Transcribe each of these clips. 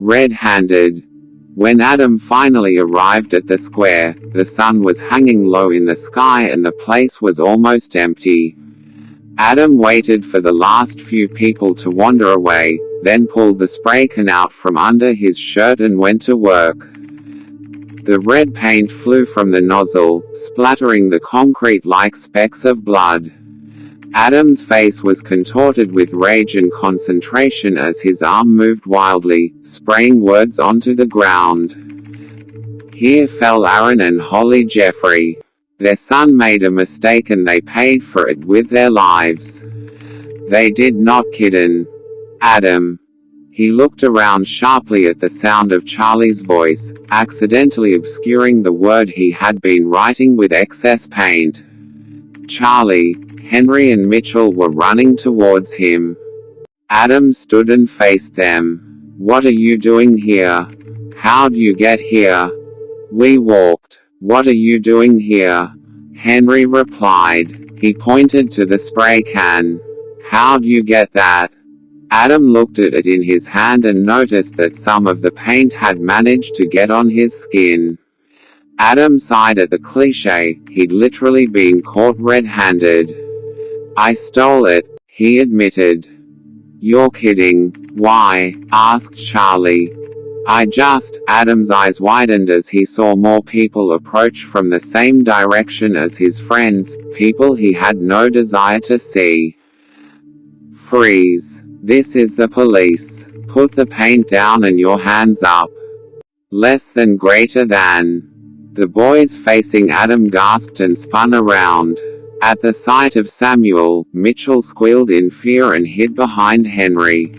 red-handed. When Adam finally arrived at the square, the sun was hanging low in the sky and the place was almost empty. Adam waited for the last few people to wander away, then pulled the spray can out from under his shirt and went to work. The red paint flew from the nozzle, splattering the concrete like specks of blood. Adam's face was contorted with rage and concentration as his arm moved wildly, spraying words onto the ground. Here fell Aaron and Holly Jeffrey. Their son made a mistake and they paid for it with their lives. They did not kidden Adam. He looked around sharply at the sound of Charlie's voice, accidentally obscuring the word he had been writing with excess paint. Charlie, Henry and Mitchell were running towards him. Adam stood and faced them. "What are you doing here? How'd you get here?" "We walked." "What are you doing here?" Henry replied. He pointed to the spray can. "How'd you get that?" Adam looked at it in his hand and noticed that some of the paint had managed to get on his skin. Adam sighed at the cliché, he'd literally been caught red-handed. "I stole it," he admitted. "You're kidding." "Why?" asked Charlie. Adam's eyes widened as he saw more people approach from the same direction as his friends, people he had no desire to see. "Freeze. This is the police. Put the paint down and your hands up." "Less than greater than." The boys facing Adam gasped and spun around. At the sight of Samuel, Mitchell squealed in fear and hid behind Henry.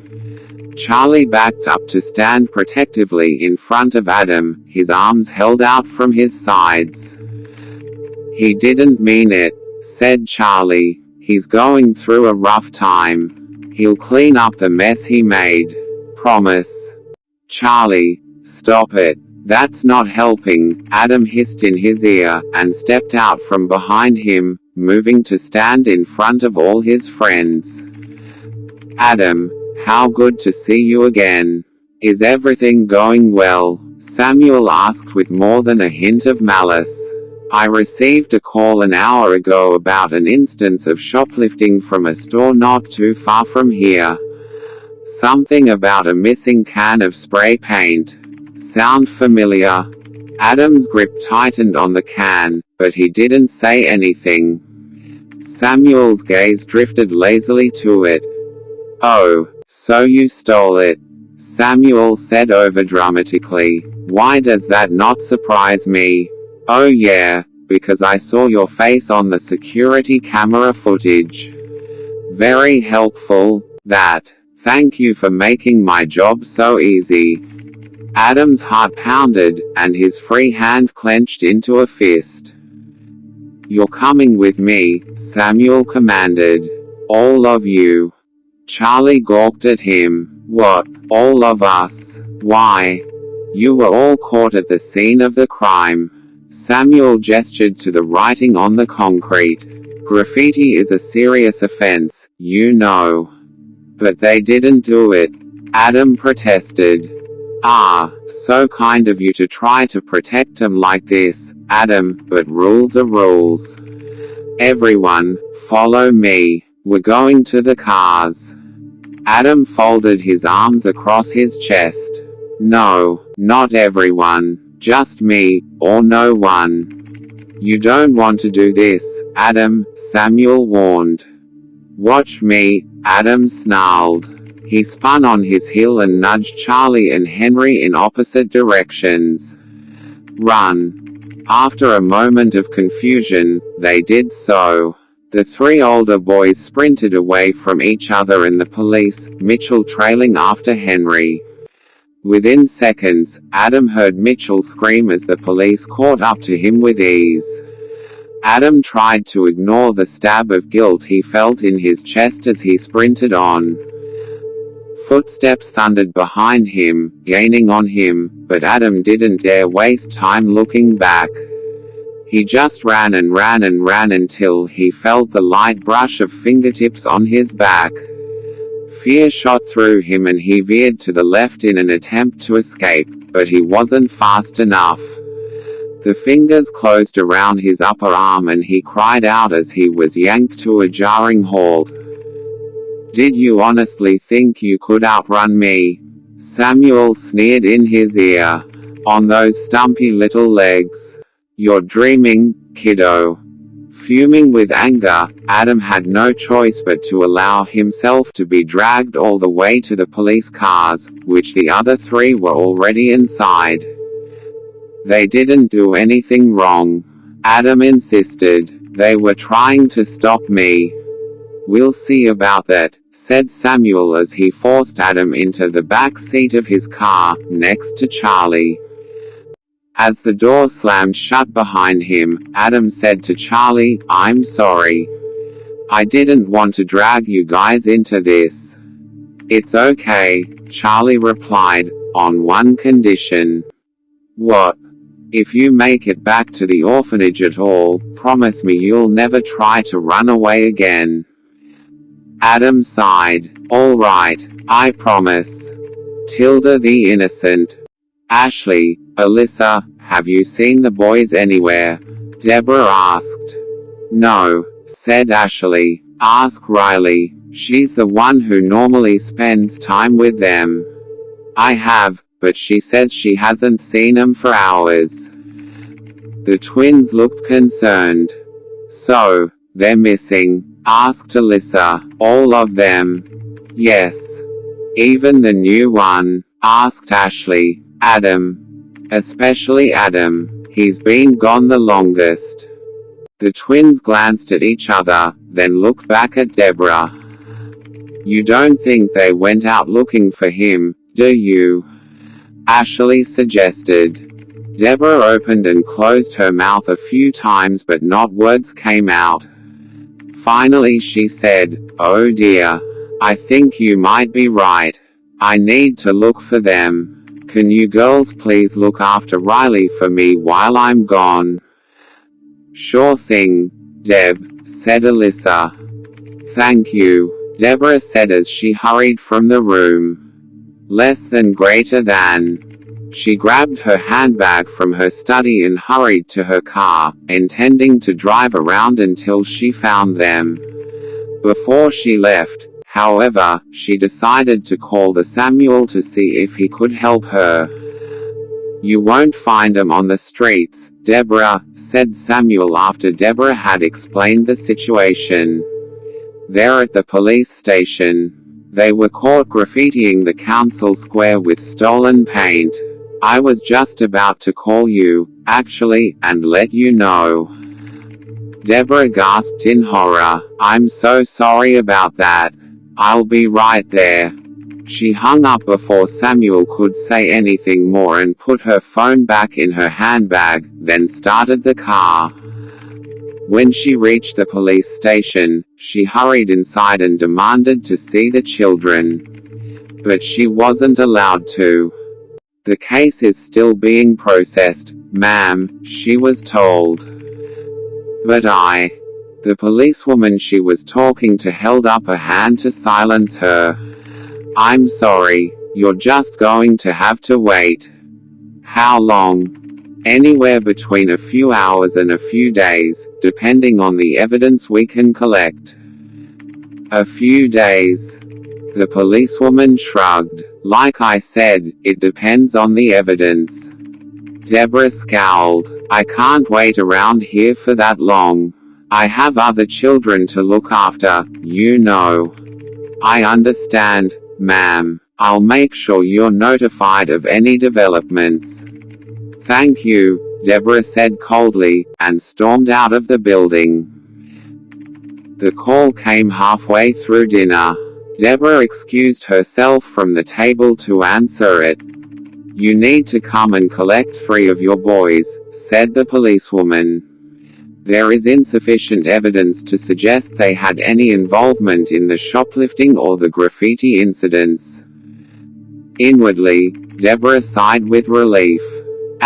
Charlie backed up to stand protectively in front of Adam, his arms held out from his sides. "He didn't mean it," said Charlie. "He's going through a rough time. He'll clean up the mess he made. Promise." "Charlie, stop it. That's not helping," Adam hissed in his ear, and stepped out from behind him, moving to stand in front of all his friends. "Adam, how good to see you again. Is everything going well?" Samuel asked with more than a hint of malice. "I received a call an hour ago about an instance of shoplifting from a store not too far from here. Something about a missing can of spray paint. Sound familiar?" Adam's grip tightened on the can, but he didn't say anything. Samuel's gaze drifted lazily to it. "Oh, so you stole it," Samuel said overdramatically. "Why does that not surprise me?" "Oh yeah, because I saw your face on the security camera footage. Very helpful, that. Thank you for making my job so easy." Adam's heart pounded, and his free hand clenched into a fist. "You're coming with me," Samuel commanded. "All of you." Charlie gawked at him. "What, all of us? Why? You were all caught at the scene of the crime." Samuel gestured to the writing on the concrete. "Graffiti is a serious offense, you know." "But they didn't do it," Adam protested. "Ah, so kind of you to try to protect them like this, Adam, but rules are rules. Everyone, follow me. We're going to the cars." Adam folded his arms across his chest. "No, not everyone. Just me, or no one." "You don't want to do this, Adam," Samuel warned. "Watch me," Adam snarled. He spun on his heel and nudged Charlie and Henry in opposite directions. "Run." After a moment of confusion, they did so. The three older boys sprinted away from each other and the police, Mitchell trailing after Henry. Within seconds, Adam heard Mitchell scream as the police caught up to him with ease. Adam tried to ignore the stab of guilt he felt in his chest as he sprinted on. Footsteps thundered behind him, gaining on him, but Adam didn't dare waste time looking back. He just ran and ran and ran until he felt the light brush of fingertips on his back. Fear shot through him and he veered to the left in an attempt to escape, but he wasn't fast enough. The fingers closed around his upper arm and he cried out as he was yanked to a jarring halt. "Did you honestly think you could outrun me?" Samuel sneered in his ear. "On those stumpy little legs. You're dreaming, kiddo." Fuming with anger, Adam had no choice but to allow himself to be dragged all the way to the police cars, which the other three were already inside. "They didn't do anything wrong," Adam insisted. "They were trying to stop me." "We'll see about that," said Samuel as he forced Adam into the back seat of his car, next to Charlie. As the door slammed shut behind him, Adam said to Charlie, "I'm sorry. I didn't want to drag you guys into this." "It's okay," Charlie replied, "on one condition." "What?" "If you make it back to the orphanage at all, promise me you'll never try to run away again." Adam sighed. "All right, I promise." Tilda the innocent. "Ashley, Alyssa, have you seen the boys anywhere?" Deborah asked. "No," said Ashley. "Ask Riley. She's the one who normally spends time with them." "I have, but she says she hasn't seen them for hours." The twins looked concerned. "So, they're missing?" asked Alyssa. "All of them?" "Yes. Even the new one?" asked Ashley. "Adam. Especially Adam. He's been gone the longest." The twins glanced at each other, then looked back at Deborah. "You don't think they went out looking for him, do you?" Ashley suggested. Deborah opened and closed her mouth a few times but not words came out. Finally she said, "Oh dear. I think you might be right. I need to look for them. Can you girls please look after Riley for me while I'm gone?" "Sure thing, Deb," said Alyssa. "Thank you," Deborah said as she hurried from the room. Less than greater than. She grabbed her handbag from her study and hurried to her car, intending to drive around until she found them. Before she left, however, she decided to call the Samuel to see if he could help her. "You won't find 'em on the streets, Deborah," said Samuel after Deborah had explained the situation. "They're at the police station. They were caught graffitiing the council square with stolen paint. I was just about to call you, actually, and let you know." Deborah gasped in horror. "I'm so sorry about that. I'll be right there." She hung up before Samuel could say anything more and put her phone back in her handbag, then started the car. When she reached the police station, she hurried inside and demanded to see the children. But she wasn't allowed to. "The case is still being processed, ma'am," she was told. "But The policewoman she was talking to held up a hand to silence her. "I'm sorry, you're just going to have to wait." "How long?" "Anywhere between a few hours and a few days, depending on the evidence we can collect." "A few days." The policewoman shrugged. "Like I said, it depends on the evidence." Deborah scowled. "I can't wait around here for that long. I have other children to look after, you know." "I understand, ma'am. I'll make sure you're notified of any developments." "Thank you," Deborah said coldly, and stormed out of the building. The call came halfway through dinner. Deborah excused herself from the table to answer it. "You need to come and collect 3 of your boys," said the policewoman. "There is insufficient evidence to suggest they had any involvement in the shoplifting or the graffiti incidents." Inwardly, Deborah sighed with relief.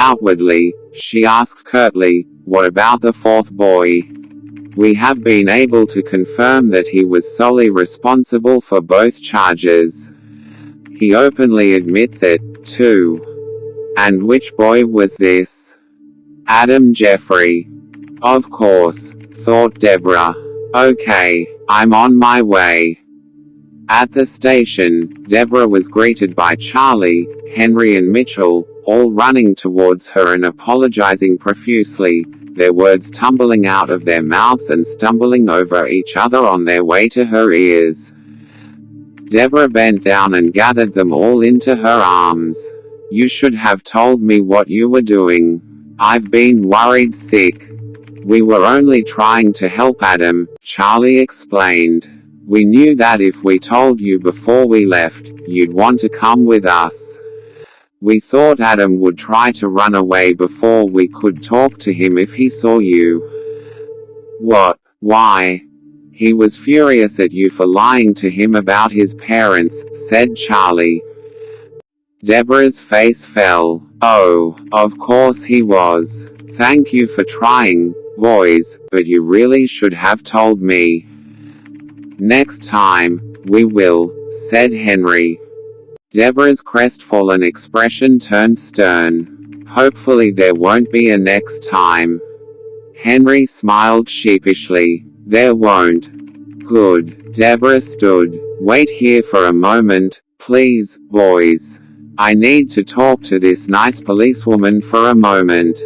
Outwardly, she asked curtly, "What about the 4th boy?" We have been able to confirm that he was solely responsible for both charges. He openly admits it, too. And which boy was this? Adam Jeffrey. Of course, thought Deborah. Okay, I'm on my way. At the station, Deborah was greeted by Charlie, Henry and Mitchell, all running towards her and apologizing profusely, their words tumbling out of their mouths and stumbling over each other on their way to her ears. Deborah bent down and gathered them all into her arms. You should have told me what you were doing. I've been worried sick. We were only trying to help Adam, Charlie explained. We knew that if we told you before we left, you'd want to come with us. We thought Adam would try to run away before we could talk to him if he saw you. What? Why? He was furious at you for lying to him about his parents, said Charlie. Deborah's face fell. Oh, of course he was. Thank you for trying, boys, but you really should have told me. Next time, we will, said Henry. Deborah's crestfallen expression turned stern. Hopefully there won't be a next time. Henry smiled sheepishly. There won't. Good. Deborah stood. Wait here for a moment, please, boys. I need to talk to this nice policewoman for a moment.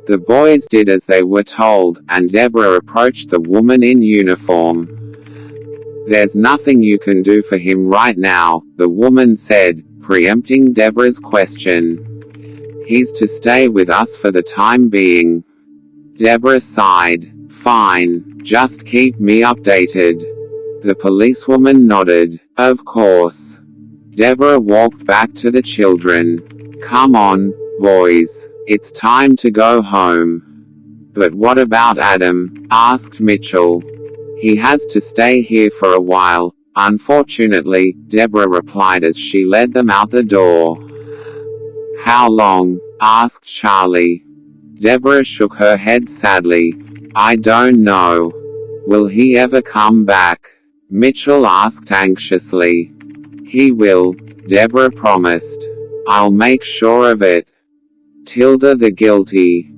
The boys did as they were told, and Deborah approached the woman in uniform. There's nothing you can do for him right now, the woman said, preempting Deborah's question. He's to stay with us for the time being. Deborah sighed. Fine, just keep me updated. The policewoman nodded. Of course. Deborah walked back to the children. Come on, boys. It's time to go home. But what about Adam? Asked Mitchell. He has to stay here for a while, unfortunately, Deborah replied as she led them out the door. How long? Asked Charlie. Deborah shook her head sadly. I don't know. Will he ever come back? Mitchell asked anxiously. He will, Deborah promised. I'll make sure of it. Tilda the guilty.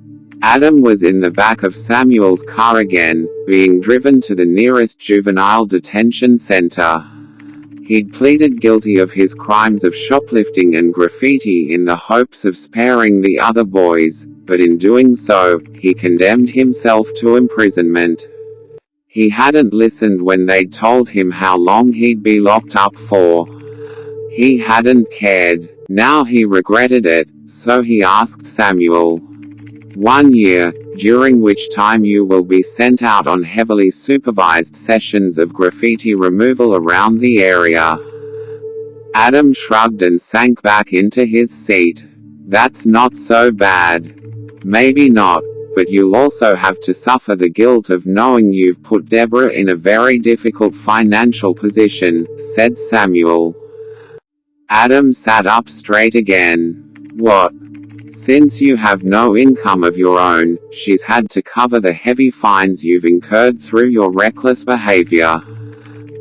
Adam was in the back of Samuel's car again, being driven to the nearest juvenile detention center. He'd pleaded guilty of his crimes of shoplifting and graffiti in the hopes of sparing the other boys, but in doing so, he condemned himself to imprisonment. He hadn't listened when they'd told him how long he'd be locked up for. He hadn't cared. Now he regretted it, so he asked Samuel. 1 year, during which time you will be sent out on heavily supervised sessions of graffiti removal around the area. Adam shrugged and sank back into his seat. That's not so bad. Maybe not, but you'll also have to suffer the guilt of knowing you've put Deborah in a very difficult financial position, said Samuel. Adam sat up straight again. What? Since you have no income of your own, she's had to cover the heavy fines you've incurred through your reckless behavior.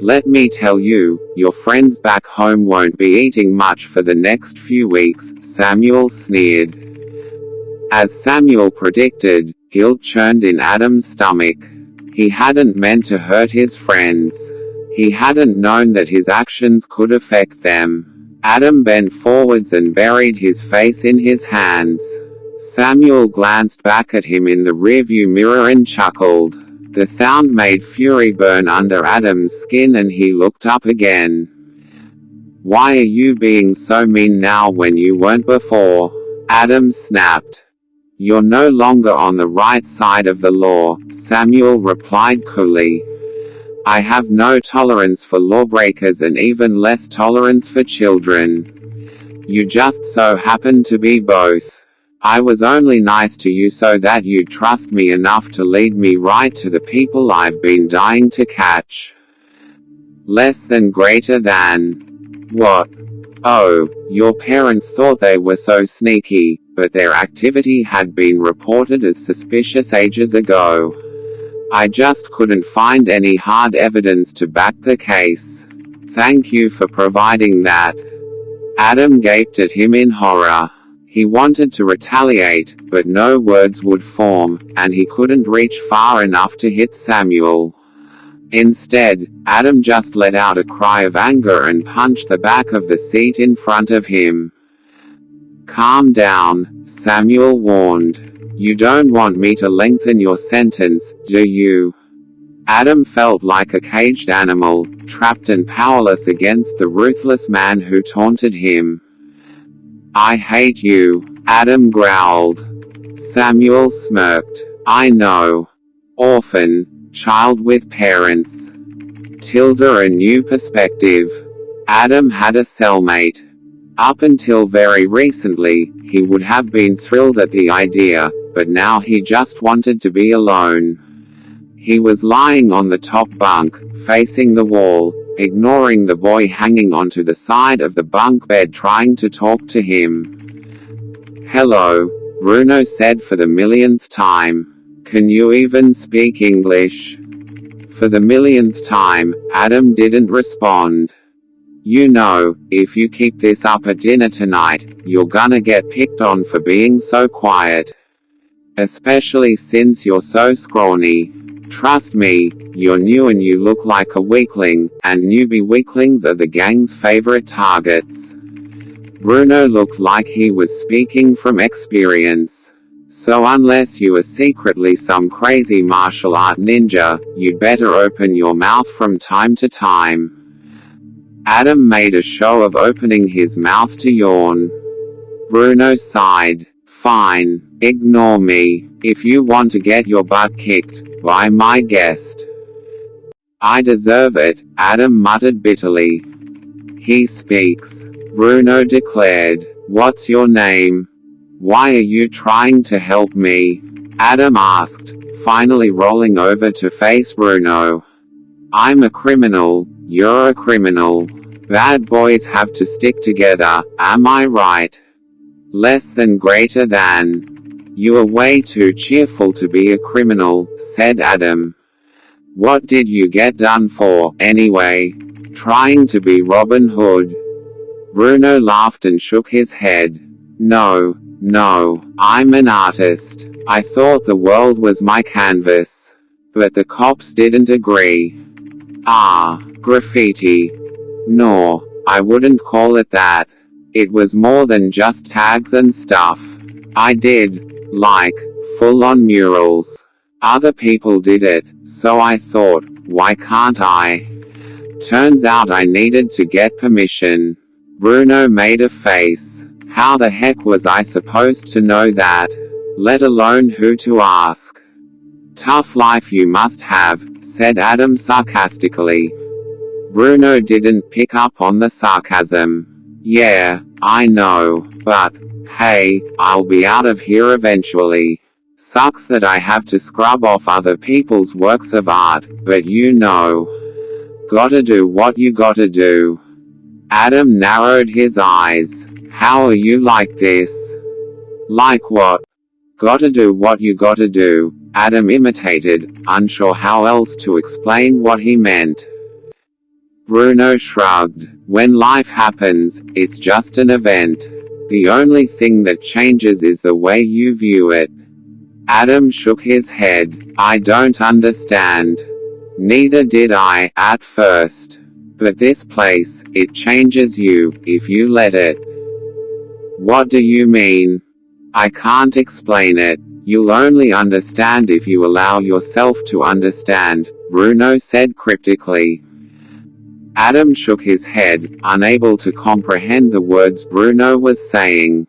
Let me tell you, your friends back home won't be eating much for the next few weeks, Samuel sneered. As Samuel predicted, guilt churned in Adam's stomach. He hadn't meant to hurt his friends. He hadn't known that his actions could affect them. Adam bent forwards and buried his face in his hands. Samuel glanced back at him in the rearview mirror and chuckled. The sound made fury burn under Adam's skin and he looked up again. Why are you being so mean now when you weren't before? Adam snapped. You're no longer on the right side of the law, Samuel replied coolly. I have no tolerance for lawbreakers and even less tolerance for children. You just so happen to be both. I was only nice to you so that you'd trust me enough to lead me right to the people I've been dying to catch. Less than greater than. What? Oh, your parents thought they were so sneaky, but their activity had been reported as suspicious ages ago. I just couldn't find any hard evidence to back the case. Thank you for providing that." Adam gaped at him in horror. He wanted to retaliate, but no words would form, and he couldn't reach far enough to hit Samuel. Instead, Adam just let out a cry of anger and punched the back of the seat in front of him. "Calm down," Samuel warned. "You don't want me to lengthen your sentence, do you?" Adam felt like a caged animal, trapped and powerless against the ruthless man who taunted him. "I hate you," Adam growled. Samuel smirked. "I know. Orphan, child with parents. Tilda a new perspective." Adam had a cellmate. Up until very recently, he would have been thrilled at the idea, but now he just wanted to be alone. He was lying on the top bunk, facing the wall, ignoring the boy hanging onto the side of the bunk bed trying to talk to him. "Hello," Bruno said for the millionth time. "Can you even speak English?" For the millionth time, Adam didn't respond. "You know, if you keep this up at dinner tonight, you're gonna get picked on for being so quiet. Especially since you're so scrawny. Trust me, you're new and you look like a weakling, and newbie weaklings are the gang's favorite targets." Bruno looked like he was speaking from experience. "So unless you are secretly some crazy martial art ninja, you'd better open your mouth from time to time." Adam made a show of opening his mouth to yawn. Bruno sighed. "Fine, ignore me. If you want to get your butt kicked, by my guest." "I deserve it," Adam muttered bitterly. "He speaks," Bruno declared. "What's your name? Why are you trying to help me?" Adam asked, finally rolling over to face Bruno. "I'm a criminal, you're a criminal. Bad boys have to stick together, am I right? Less than greater than. You are way too cheerful to be a criminal," said Adam. "What did you get done for, anyway? Trying to be Robin Hood?" Bruno laughed and shook his head. No, I'm an artist. I thought the world was my canvas. But the cops didn't agree. Ah, graffiti. No, I wouldn't call it that. It was more than just tags and stuff. I did, like, full-on murals. Other people did it, so I thought, why can't I? Turns out I needed to get permission. Bruno made a face. How the heck was I supposed to know that? Let alone who to ask. Tough life you must have, said Adam sarcastically. Bruno didn't pick up on the sarcasm. Yeah, I know, but, hey, I'll be out of here eventually. Sucks that I have to scrub off other people's works of art, but you know. Gotta do what you gotta do. Adam narrowed his eyes. How are you like this? Like what? Gotta do what you gotta do, Adam imitated, unsure how else to explain what he meant. Bruno shrugged. When life happens, it's just an event. The only thing that changes is the way you view it. Adam shook his head. I don't understand. Neither did I, at first. But this place, it changes you, if you let it. What do you mean? I can't explain it. You'll only understand if you allow yourself to understand, Bruno said cryptically. Adam shook his head, unable to comprehend the words Bruno was saying.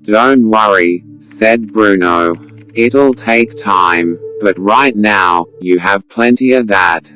Don't worry, said Bruno. It'll take time, but right now, you have plenty of that.